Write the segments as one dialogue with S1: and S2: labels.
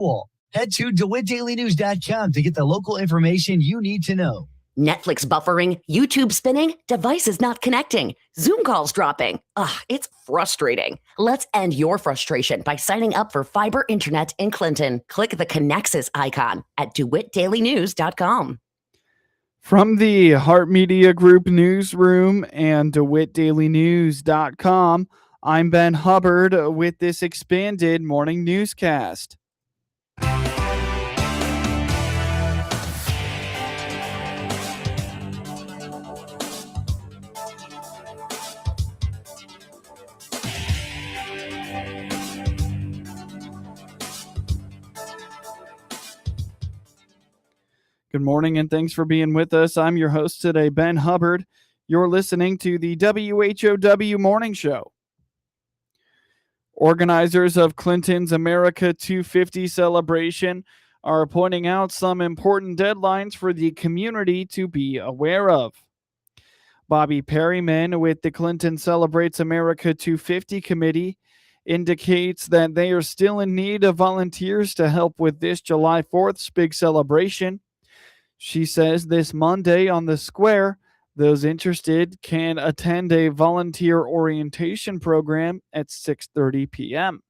S1: Cool. Head to DeWittDailyNews.com to get the local information you need to know.
S2: Netflix buffering, YouTube spinning, devices not connecting, Zoom calls dropping. Ugh, it's frustrating. Let's end your frustration by signing up for fiber internet in Clinton. Click the Connexus icon at DeWittDailyNews.com.
S3: From the Hart Media Group newsroom and DeWittDailyNews.com, I'm Ben Hubbard with this expanded morning newscast. Good morning and thanks for being with us. I'm your host today, Ben Hubbard. You're listening to the WHOW Morning Show. Organizers of Clinton's America 250 celebration are pointing out some important deadlines for the community to be aware of. Bobby Perryman with the Clinton Celebrates America 250 committee indicates that they are still in need of volunteers to help with this July 4th's big celebration. She says this Monday on the square, those interested can attend a volunteer orientation program at 6:30 p.m.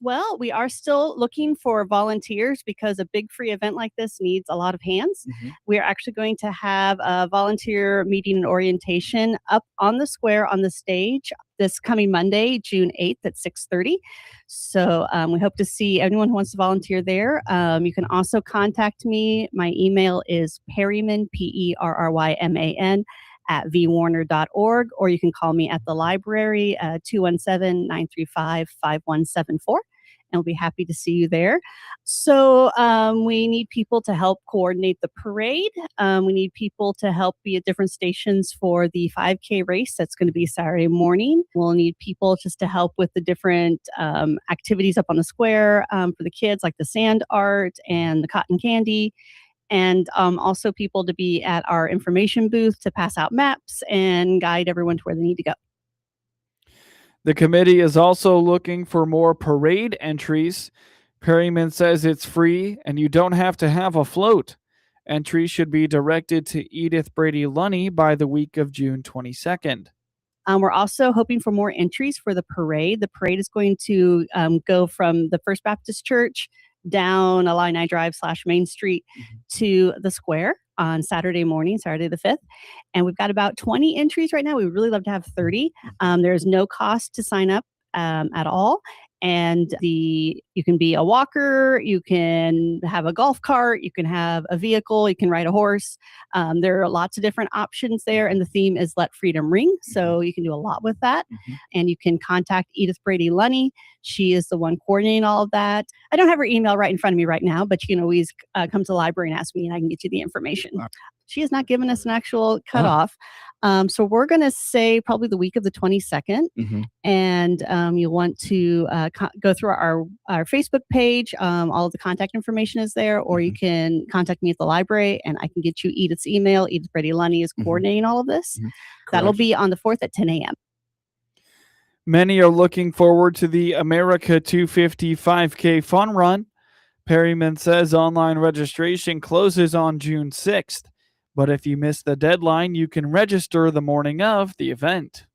S4: Well, we are still looking for volunteers because a big free event like this needs a lot of hands. We are actually going to have a volunteer meeting and orientation up on the square on the stage this coming Monday, June 8th at 6:30. So we hope to see anyone who wants to volunteer there. You can also contact me. My email is Perryman, Perryman, at vwarner.org, or you can call me at the library, 217-935-5174. And we'll be happy to see you there. So we need people to help coordinate the parade. We need people to help be at different stations for the 5K race that's going to be Saturday morning. We'll need people just to help with the different activities up on the square for the kids, like the sand art and the cotton candy. And also people to be at our information booth to pass out maps and guide everyone to where they need to go.
S3: The committee is also looking for more parade entries. Perryman says it's free and you don't have to have a float. Entries should be directed to Edith Brady Lunny by the week of June 22nd.
S4: We're also hoping for more entries for the parade. The parade is going to go from the First Baptist Church down Illini Drive / Main Street to the square on Saturday morning, Saturday the 5th. And we've got about 20 entries right now. We would really love to have 30. There's no cost to sign up at all. And you can be a walker, you can have a golf cart, you can have a vehicle, you can ride a horse. There are lots of different options there. And the theme is Let Freedom Ring. So you can do a lot with that. And you can contact Edith Brady Lunny. She is the one coordinating all of that. I don't have her email right in front of me right now, but you can always come to the library and ask me and I can get you the information. She has not given us an actual cutoff. So we're going to say probably the week of the 22nd. And you'll want to go through our Facebook page. All of the contact information is there, or you can contact me at the library and I can get you Edith's email. Edith Brady Lunny is coordinating all of this. That'll be on the 4th at 10 a.m.
S3: Many are looking forward to the America 250 5K Fun Run. Perryman says online registration closes on June 6th. But if you miss the deadline, you can register the morning of the event.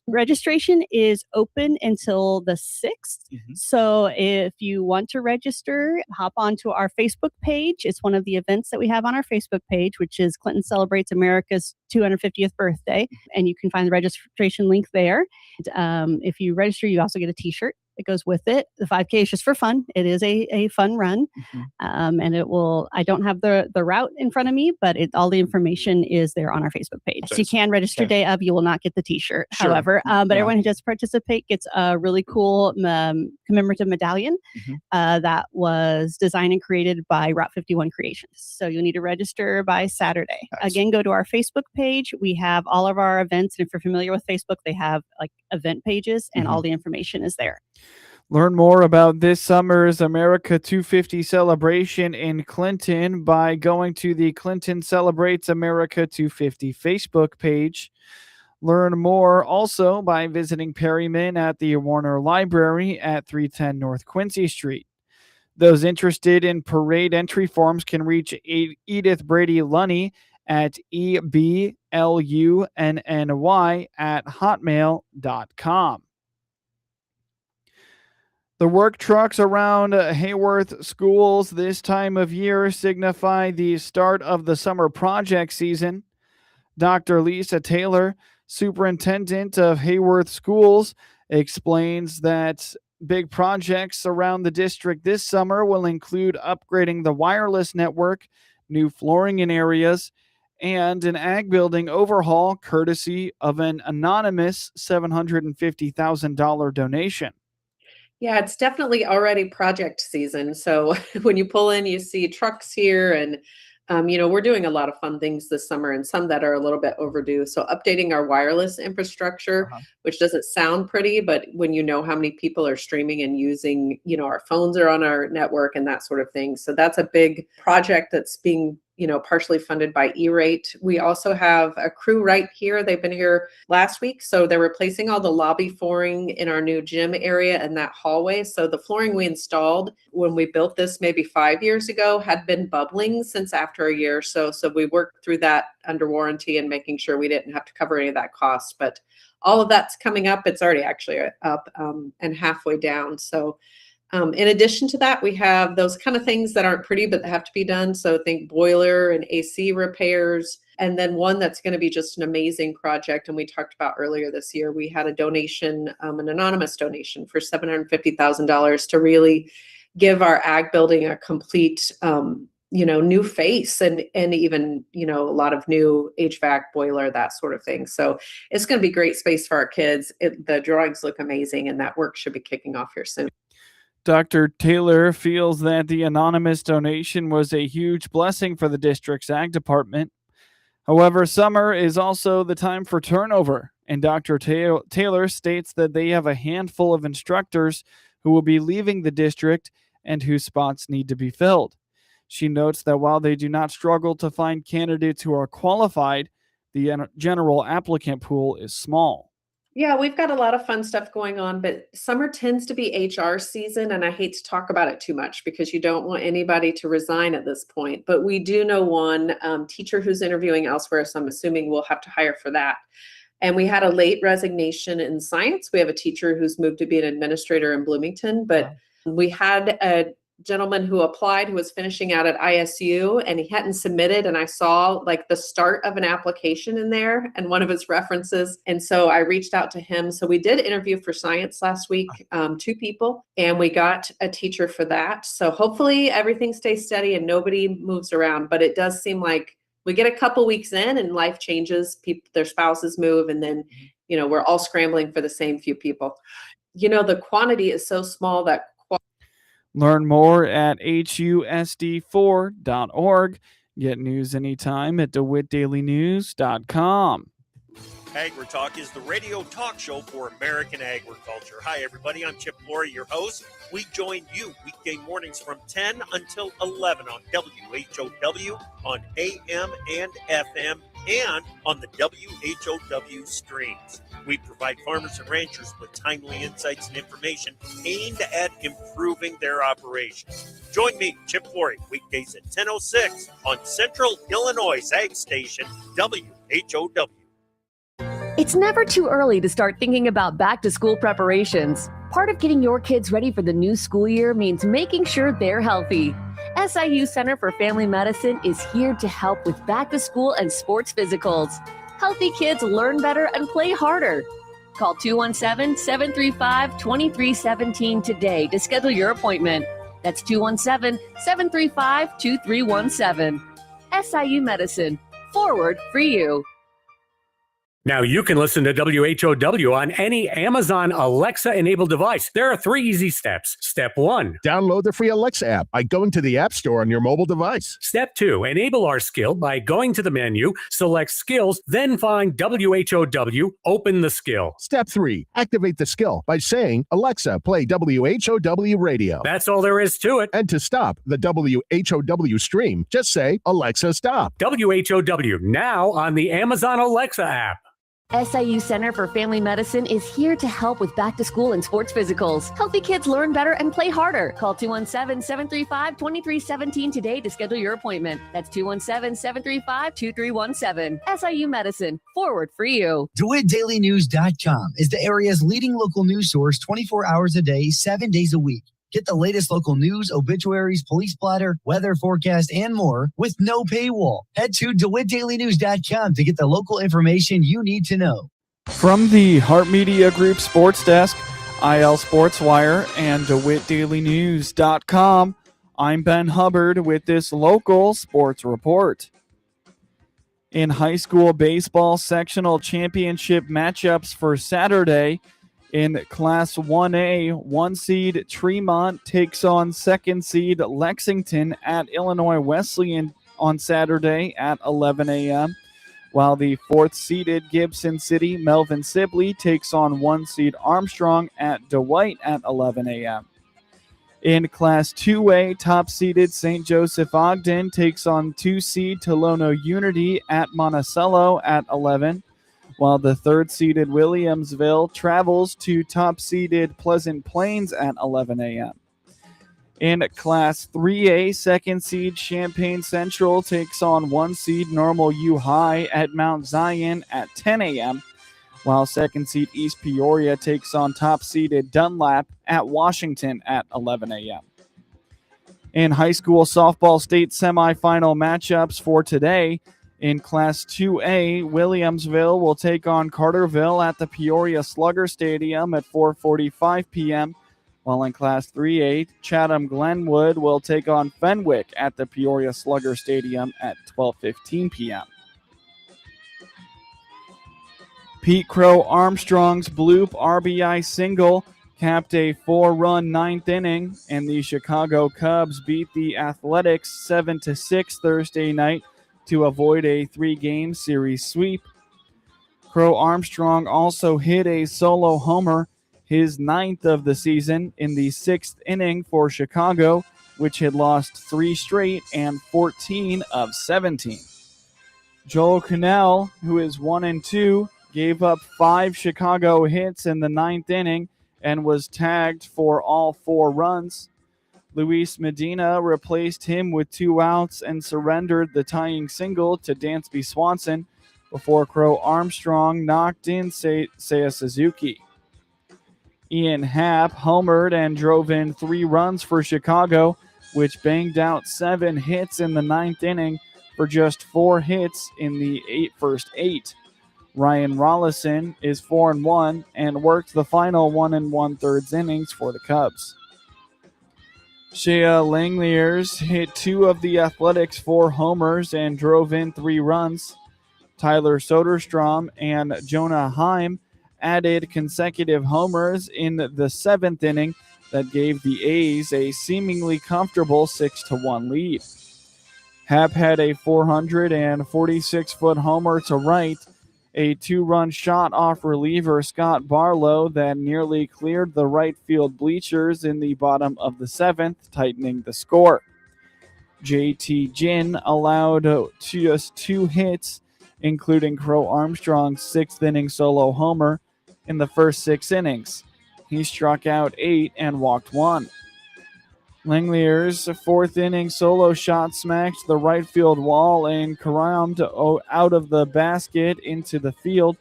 S4: Registration is open until the 6th. So if you want to register, hop onto our Facebook page. It's one of the events that we have on our Facebook page, which is Clinton Celebrates America's 250th birthday. And you can find the registration link there. If you register, you also get a t-shirt that goes with it. The 5K is just for fun. It is a fun run. And it will, I don't have the route in front of me, but all the information is there on our Facebook page. So you can register day of, you will not get the t-shirt, however. But everyone who does participate gets a really cool commemorative medallion that was designed and created by Route 51 Creations. So you'll need to register by Saturday. Again, go to our Facebook page. We have all of our events. And if you're familiar with Facebook, they have like event pages and all the information is there.
S3: Learn more about this summer's America 250 celebration in Clinton by going to the Clinton Celebrates America 250 Facebook page. Learn more also by visiting Perryman at the Warner Library at 310 North Quincy Street. Those interested in parade entry forms can reach Edith Brady Lunny at eblunny@hotmail.com. The work trucks around Heyworth schools this time of year signify the start of the summer project season. Dr. Lisa Taylor, superintendent of Heyworth schools, explains that big projects around the district this summer will include upgrading the wireless network, new flooring in areas, and an ag building overhaul courtesy of an anonymous $750,000 donation.
S5: Yeah, it's definitely already project season. So when you pull in, you see trucks here and we're doing a lot of fun things this summer and some that are a little bit overdue. So updating our wireless infrastructure, which doesn't sound pretty, but when you know how many people are streaming and using, our phones are on our network and that sort of thing. So that's a big project that's being, partially funded by E-Rate. We also have a crew right here. They've been here last week. So they're replacing all the lobby flooring in our new gym area and that hallway. So the flooring we installed when we built this maybe 5 years ago had been bubbling since after a year. So we worked through that under warranty and making sure we didn't have to cover any of that cost. But all of that's coming up. It's already actually up and halfway down. So in addition to that, we have those kind of things that aren't pretty, but that have to be done. So think boiler and AC repairs. And then one that's going to be just an amazing project. And we talked about earlier this year, we had a donation, an anonymous donation for $750,000 to really give our ag building a complete, new face and even, a lot of new HVAC, boiler, that sort of thing. So it's going to be great space for our kids. The drawings look amazing and that work should be kicking off here soon.
S3: Dr. Taylor feels that the anonymous donation was a huge blessing for the district's ag department. However, summer is also the time for turnover, and Dr. Taylor states that they have a handful of instructors who will be leaving the district and whose spots need to be filled. She notes that while they do not struggle to find candidates who are qualified, the general applicant pool is small.
S5: Yeah, we've got a lot of fun stuff going on, but summer tends to be HR season, and I hate to talk about it too much because you don't want anybody to resign at this point. But we do know one teacher who's interviewing elsewhere, so I'm assuming we'll have to hire for that. And we had a late resignation in science. We have a teacher who's moved to be an administrator in Bloomington, but we had a gentleman who applied who was finishing out at ISU and he hadn't submitted, and I saw like the start of an application in there and one of his references, and so I reached out to him. So we did interview for science last week, 2 people, and we got a teacher for that. So hopefully everything stays steady and nobody moves around, but it does seem like we get a couple weeks in and life changes, people, their spouses move, and then we're all scrambling for the same few people. The quantity is so small that
S3: learn more at husd4.org. Get news anytime at DeWittDailyNews.com.
S6: AgriTalk is the radio talk show for American agriculture. Hi, everybody. I'm Chip Flory, your host. We join you weekday mornings from 10 until 11 on WHOW, on AM and FM, and on the WHOW streams. We provide farmers and ranchers with timely insights and information aimed at improving their operations. Join me, Chip Flory, weekdays at 10:06 on Central Illinois Ag Station, WHOW.
S2: It's never too early to start thinking about back-to-school preparations. Part of getting your kids ready for the new school year means making sure they're healthy. SIU Center for Family Medicine is here to help with back-to-school and sports physicals. Healthy kids learn better and play harder. Call 217-735-2317 today to schedule your appointment. That's 217-735-2317. SIU Medicine. Forward for you.
S7: Now you can listen to WHOW on any Amazon Alexa-enabled device. There are 3 easy steps. Step 1.
S8: Download the free Alexa app by going to the App Store on your mobile device.
S7: Step 2. Enable our skill by going to the menu, select Skills, then find WHOW, open the skill.
S8: Step 3. Activate the skill by saying, Alexa, play WHOW radio.
S7: That's all there is to it.
S8: And to stop the WHOW stream, just say, Alexa, stop.
S7: WHOW, now on the Amazon Alexa app.
S2: SIU Center for Family Medicine is here to help with back to school and sports physicals. Healthy kids learn better and play harder. Call 217-735-2317 today to schedule your appointment. That's 217-735-2317. SIU Medicine, forward for you.
S1: DeWittDailyNews.com is the area's leading local news source 24 hours a day, 7 days a week. Get the latest local news, obituaries, police splatter, weather forecast, and more with no paywall. Head to DeWittDailyNews.com to get the local information you need to know.
S3: From the Hart Media Group Sports Desk, IL Sports Wire, and DeWittDailyNews.com, I'm Ben Hubbard with this local sports report. In high school baseball sectional championship matchups for Saturday, in Class 1A, 1 seed Tremont takes on 2nd seed Lexington at Illinois Wesleyan on Saturday at 11 a.m., while the 4th seeded Gibson City Melvin Sibley takes on 1 seed Armstrong at DeWitt at 11 a.m. In Class 2A, top seeded St. Joseph Ogden takes on 2 seed Tolono Unity at Monticello at 11, while the 3rd seeded Williamsville travels to top seeded Pleasant Plains at 11 a.m. In Class 3A, 2nd seed Champaign Central takes on 1 seed Normal U High at Mount Zion at 10 a.m., while 2nd seed East Peoria takes on top seeded Dunlap at Washington at 11 a.m. In high school softball state semifinal matchups for today, in Class 2A, Williamsville will take on Carterville at the Peoria Slugger Stadium at 4:45 p.m., while in Class 3A, Chatham-Glenwood will take on Fenwick at the Peoria Slugger Stadium at 12:15 p.m. Pete Crow Armstrong's bloop RBI single capped a 4-run 9th inning, and the Chicago Cubs beat the Athletics 7-6 Thursday night to avoid a 3-game series sweep. Crow Armstrong also hit a solo homer, his 9th of the season, in the 6th inning for Chicago, which had lost 3 straight and 14 of 17. Joel Cannell, who is 1-2, gave up 5 Chicago hits in the 9th inning and was tagged for all 4 runs. Luis Medina replaced him with 2 outs and surrendered the tying single to Dansby Swanson before Crow Armstrong knocked in Seiya Suzuki. Ian Happ homered and drove in 3 runs for Chicago, which banged out 7 hits in the 9th inning for just 4 hits in the first 8. Ryan Rollison is 4-1 and worked the final 1 1/3 innings for the Cubs. Shea Langeliers hit 2 of the Athletics' 4 homers and drove in 3 runs. Tyler Soderstrom and Jonah Heim added consecutive homers in the 7th inning that gave the A's a seemingly comfortable 6-1 lead. Happ had a 446-foot homer to right, a 2-run shot off reliever Scott Barlow that nearly cleared the right field bleachers in the bottom of the 7th, tightening the score. JT Ginn allowed just 2 hits, including Crow Armstrong's 6th inning solo homer in the first 6 innings. He struck out 8 and walked 1. Langeliers' 4th inning solo shot smacked the right field wall and caromed out of the basket into the field.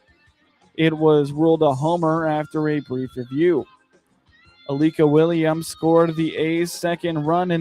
S3: It was ruled a homer after a brief review. Alika Williams scored the A's 2nd run in